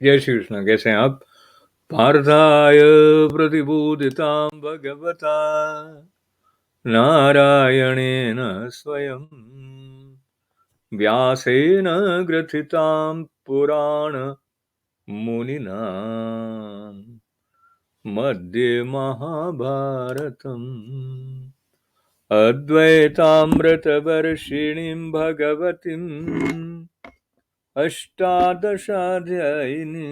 जय श्री कृष्ण। कैसे हैं आप? पार्थाय प्रतिबोधितां भगवता नारायणेन स्वयं व्यासेन ग्रथितां पुराण मुनिना मध्ये महाभारतम् अद्वैतामृतवर्षिणीं भगवतीम् अष्टादशाध्यायिनी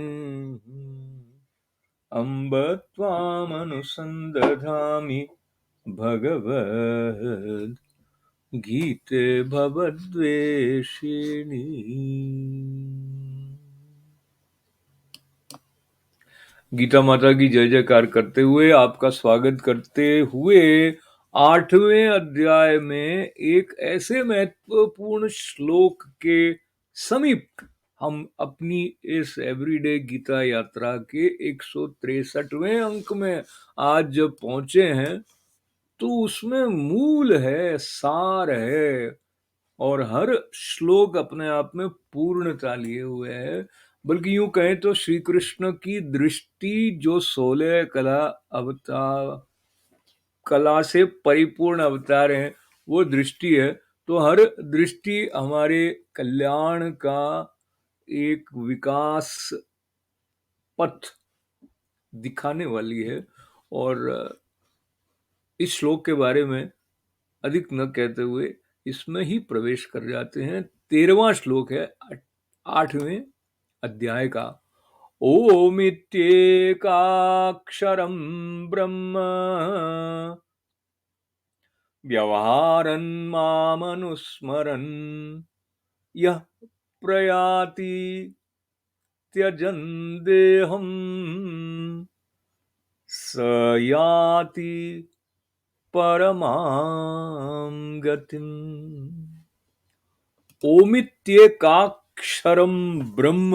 अम्ब त्वामनुसन्दधामि भगवद् गीते भवद्वेषिणी। गीता माता की जय जयकार करते हुए आपका स्वागत करते हुए 8वें अध्याय में एक ऐसे महत्वपूर्ण श्लोक के समीप हम अपनी इस एवरीडे गीता यात्रा के 163वें अंक में आज जब पहुंचे हैं तो उसमें मूल है, सार है और हर श्लोक अपने आप में पूर्णता लिए हुए है। बल्कि यूं कहें तो श्री कृष्ण की दृष्टि जो 16 कला से परिपूर्ण अवतार हैं, वो दृष्टि है। तो हर दृष्टि हमारे कल्याण का एक विकास पथ दिखाने वाली है। और इस श्लोक के बारे में अधिक न कहते हुए इसमें ही प्रवेश कर जाते हैं। 13वां श्लोक है 8वें अध्याय का। ओमित्येकाक्षरं ब्रह्म व्यवहारन् मामनुस्मरन् यः प्रयाति त्यजन् देहं स याति परमां गतिम्। ओमित्येकाक्षरं ब्रह्म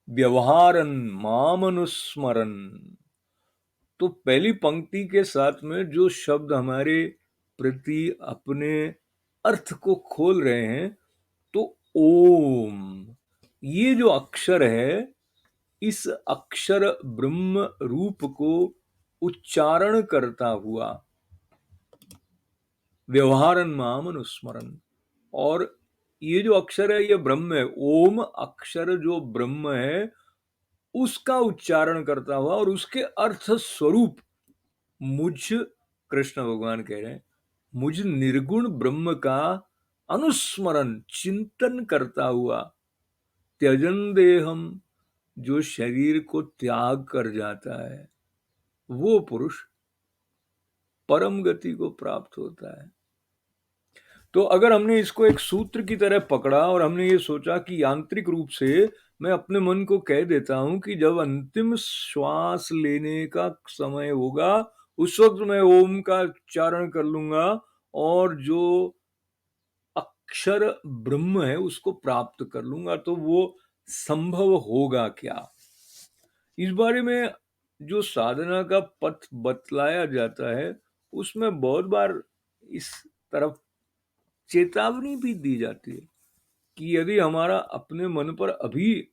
व्यवहारन् मामनुस्मरन्। तो पहली पंक्ति के साथ में जो शब्द हमारे प्रति अपने अर्थ को खोल रहे हैं, तो ओम, ये जो अक्षर है, इस अक्षर ब्रह्म रूप को उच्चारण करता हुआ व्यवहारन माम अनुस्मरण, और ये जो अक्षर है ये ब्रह्म है। ओम अक्षर जो ब्रह्म है उसका उच्चारण करता हुआ और उसके अर्थ स्वरूप मुझ, कृष्ण भगवान कह रहे हैं, मुझ निर्गुण ब्रह्म का अनुस्मरण चिंतन करता हुआ त्यजन देहम, जो शरीर को त्याग कर जाता है वो पुरुष परम गति को प्राप्त होता है। तो अगर हमने इसको एक सूत्र की तरह पकड़ा और हमने ये सोचा कि यांत्रिक रूप से मैं अपने मन को कह देता हूं कि जब अंतिम श्वास लेने का समय होगा उस वक्त मैं ओम का उच्चारण कर लूंगा और जो अक्षर ब्रह्म है उसको प्राप्त कर लूंगा, तो वो संभव होगा क्या? इस बारे में जो साधना का पथ बतलाया जाता है उसमें बहुत बार इस तरफ चेतावनी भी दी जाती है कि यदि हमारा अपने मन पर अभी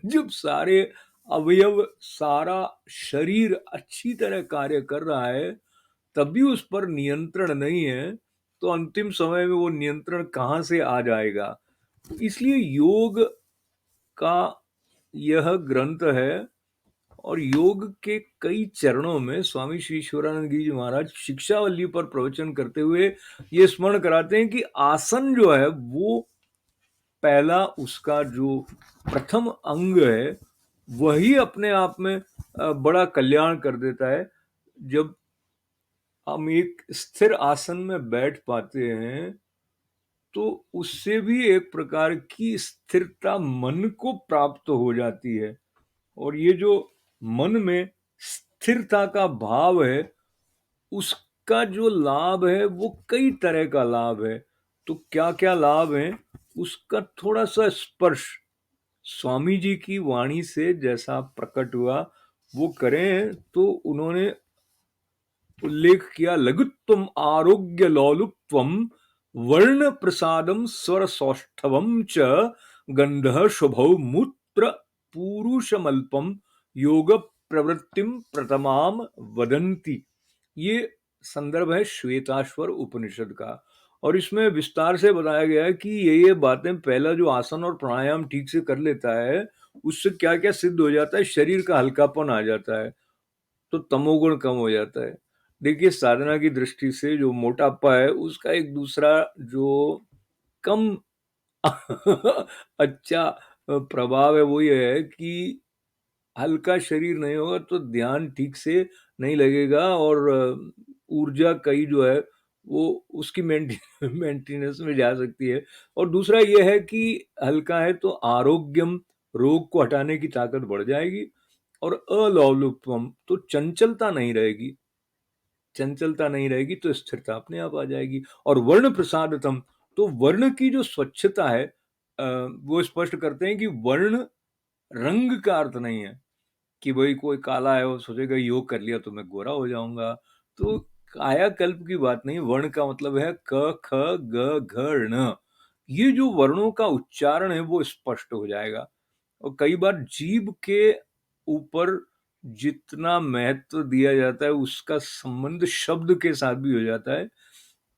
जब सारे अवयव, सारा शरीर अच्छी तरह कार्य कर रहा है तब भी उस पर नियंत्रण नहीं है, तो अंतिम समय में वो नियंत्रण कहाँ से आ जाएगा? इसलिए योग का यह ग्रंथ है और योग के कई चरणों में स्वामी श्री ईश्वरानंद गिरी जी महाराज शिक्षावल्ली पर प्रवचन करते हुए ये स्मरण कराते हैं कि आसन जो है वो पहला, उसका जो प्रथम अंग है वही अपने आप में बड़ा कल्याण कर देता है। जब हम एक स्थिर आसन में बैठ पाते हैं तो उससे भी एक प्रकार की स्थिरता मन को प्राप्त हो जाती है, और ये जो मन में स्थिरता का भाव है उसका जो लाभ है वो कई तरह का लाभ है। तो क्या क्या लाभ है उसका थोड़ा सा स्पर्श स्वामी जी की वाणी से जैसा प्रकट हुआ वो करें। तो उन्होंने उल्लेख किया, लघुत्वम आरोग्य लौलुप्त्वम वर्ण प्रसादम स्वर सौष्ठवम च गंध शुभौ मूत्र पुरुषमल्पम योग प्रवृत्तिम प्रथमाम वदंती। ये संदर्भ है श्वेताश्वर उपनिषद का, और इसमें विस्तार से बताया गया है कि ये बातें, पहला जो आसन और प्राणायाम ठीक से कर लेता है उससे क्या क्या सिद्ध हो जाता है। शरीर का हल्कापन आ जाता है, तो तमोगुण कम हो जाता है। देखिए, साधना की दृष्टि से जो मोटापा है उसका एक दूसरा जो कम अच्छा प्रभाव है वो ये है कि हल्का शरीर नहीं होगा तो ध्यान ठीक से नहीं लगेगा, और ऊर्जा कई जो है वो उसकी मेंटेनेंस में जा सकती है। और दूसरा ये है कि हल्का है तो आरोग्यम, रोग को हटाने की ताकत बढ़ जाएगी, और अलौलुपम तो चंचलता नहीं रहेगी। चंचलता नहीं रहेगी तो स्थिरता अपने आप आ जाएगी। और वर्ण प्रसादतम, तो वर्ण की जो स्वच्छता है, वो स्पष्ट करते हैं कि वर्ण रंग का अर्थ नहीं है कि भाई कोई काला है वो सोचेगा योग कर लिया तो मैं गोरा हो जाऊंगा। तो कायाकल्प की बात नहीं, वर्ण का मतलब है क ख ग घ ण। ये जो वर्णों का उच्चारण है वो स्पष्ट हो जाएगा। और कई बार जीभ के ऊपर जितना महत्व दिया जाता है उसका संबंध शब्द के साथ भी हो जाता है,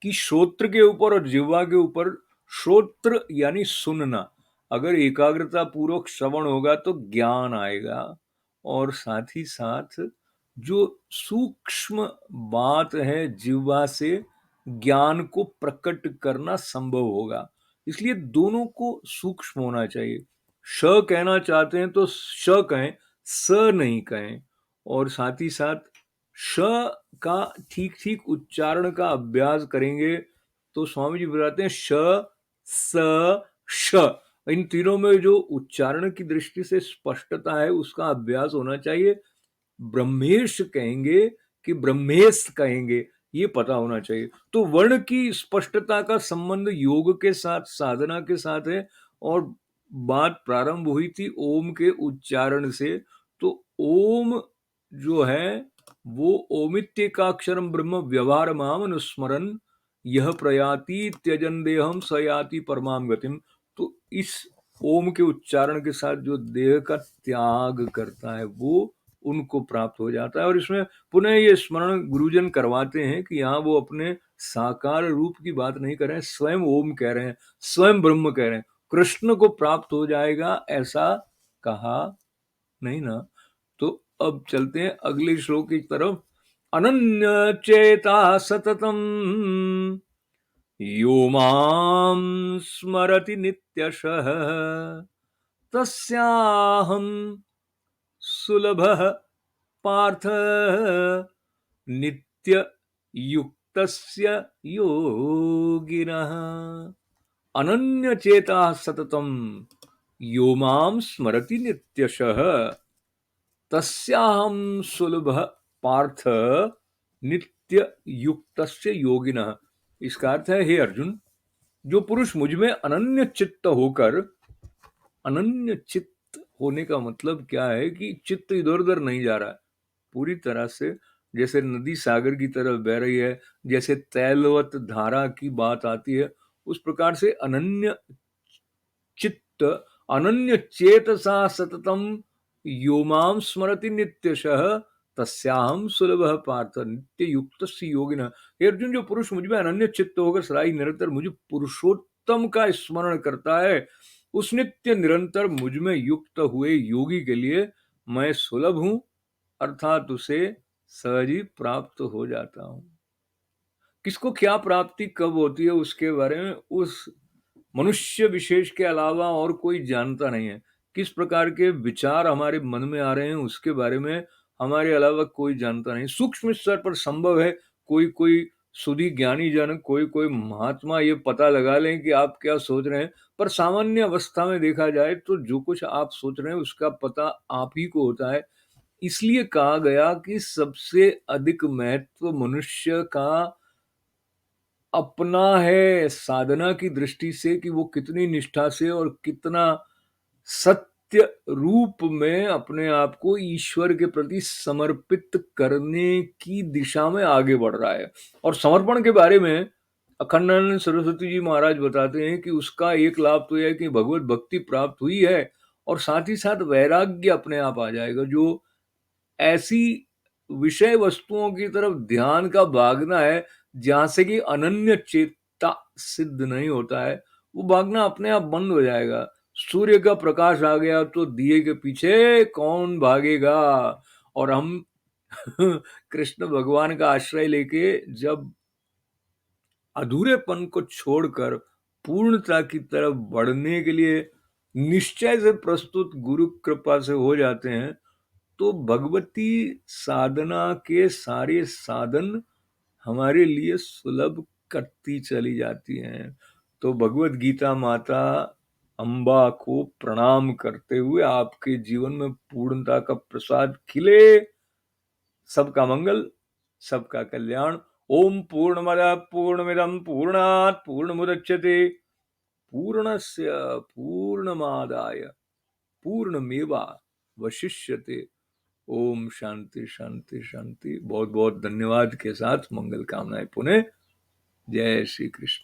कि श्रोत्र के ऊपर और जिह्वा के ऊपर। श्रोत्र यानी सुनना, अगर एकाग्रता पूर्वक श्रवण होगा तो ज्ञान आएगा, और साथ ही साथ जो सूक्ष्म बात है जिह्वा से ज्ञान को प्रकट करना संभव होगा। इसलिए दोनों को सूक्ष्म होना चाहिए। श कहना चाहते हैं तो श कहें, स नहीं कहें। और साथ ही साथ श का ठीक ठीक उच्चारण का अभ्यास करेंगे तो स्वामी जी बताते हैं श स श, इन तीनों में जो उच्चारण की दृष्टि से स्पष्टता है उसका अभ्यास होना चाहिए। ब्रह्मेश कहेंगे कि ब्रह्मेश कहेंगे, ये पता होना चाहिए। तो वर्ण की स्पष्टता का संबंध योग के साथ, साधना के साथ है। और बात प्रारंभ हुई थी ओम के उच्चारण से, तो ओम जो है वो ओमित्येकाक्षरम ब्रह्म व्यवहार माम अनुस्मरन यह प्रयाति त्यजन देहम सयाति परमाम गतिम। तो इस ओम के उच्चारण के साथ जो देह का त्याग करता है वो उनको प्राप्त हो जाता है। और इसमें पुनः ये स्मरण गुरुजन करवाते हैं कि यहाँ वो अपने साकार रूप की बात नहीं कर रहे हैं, स्वयं ओम कह रहे हैं, स्वयं ब्रह्म कह रहे हैं। कृष्ण को प्राप्त हो जाएगा ऐसा कहा नहीं ना। तो अब चलते हैं अगले श्लोक की तरफ। अनन्य चेता सततम यो मां स्मरति नित्यशः तस्याहं सुलभः पार्थ नित्य युक्तस्य योगिनः। अनन्य चेता सततम यो मां स्मरति नित्यशः तस्याहं सुलभः पार्थ नित्य युक्तस्य योगिनः। इसका अर्थ है, हे अर्जुन, जो पुरुष मुझ में अनन्य चित्त होकर, अनन्य चित्त होने का मतलब क्या है कि चित्त इधर उधर नहीं जा रहा है पूरी तरह से, जैसे नदी सागर की तरफ बह रही है, जैसे तैलवत धारा की बात आती है, उस प्रकार से अनन्य चित्त, अनन्य चेतसा सततम यो मां स्मरति नित्यशः तस्याहं सुलभः पार्थ नित्य युक्तस्य योगिनः। हे अर्जुन, जो पुरुष मुझ में अनन्य चित्त होकर सदाई निरंतर मुझे पुरुषोत्तम का स्मरण करता है, उस नित्य निरंतर मुझ में युक्त हुए योगी के लिए मैं सुलभ हूं, अर्थात उसे सहज ही प्राप्त हो जाता हूं। किसको क्या प्राप्ति कब होती है उसके बारे में उस मनुष्य विशेष के अलावा और कोई जानता नहीं है। किस प्रकार के विचार हमारे मन में आ रहे हैं उसके बारे में हमारे अलावा कोई जानता नहीं। सूक्ष्म स्तर पर संभव है कोई कोई सुधी ज्ञानी जन, कोई कोई महात्मा ये पता लगा लें कि आप क्या सोच रहे हैं, पर सामान्य अवस्था में देखा जाए तो जो कुछ आप सोच रहे हैं उसका पता आप ही को होता है। इसलिए कहा गया कि सबसे अधिक महत्व मनुष्य का अपना है साधना की दृष्टि से, कि वो कितनी निष्ठा से और कितना सत्य रूप में अपने आप को ईश्वर के प्रति समर्पित करने की दिशा में आगे बढ़ रहा है। और समर्पण के बारे में अखंडानंद सरस्वती जी महाराज बताते हैं कि उसका एक लाभ तो यह है कि भगवत भक्ति प्राप्त हुई है, और साथ ही साथ वैराग्य अपने आप आ जाएगा। जो ऐसी विषय वस्तुओं की तरफ ध्यान का भागना है जहां से कि अनन्य चेता सिद्ध नहीं होता है, वो भागना अपने आप बंद हो जाएगा। सूर्य का प्रकाश आ गया तो दिए के पीछे कौन भागेगा। और हम कृष्ण भगवान का आश्रय लेके जब अधूरेपन को छोड़कर पूर्णता की तरफ बढ़ने के लिए निश्चय से प्रस्तुत गुरु कृपा से हो जाते हैं, तो भगवती साधना के सारे साधन हमारे लिए सुलभ करती चली जाती हैं। तो भगवत गीता माता अम्बा को प्रणाम करते हुए आपके जीवन में पूर्णता का प्रसाद खिले। सबका मंगल, सबका कल्याण। ओम पूर्णमदः पूर्णमिदं पूर्णात् पूर्णमुदच्यते पूर्णस्य पूर्णमादाय पूर्णमेवावशिष्यते। ओम शांति शांति शांति। बहुत बहुत धन्यवाद के साथ मंगल कामनाएं पुनः। जय श्री कृष्ण।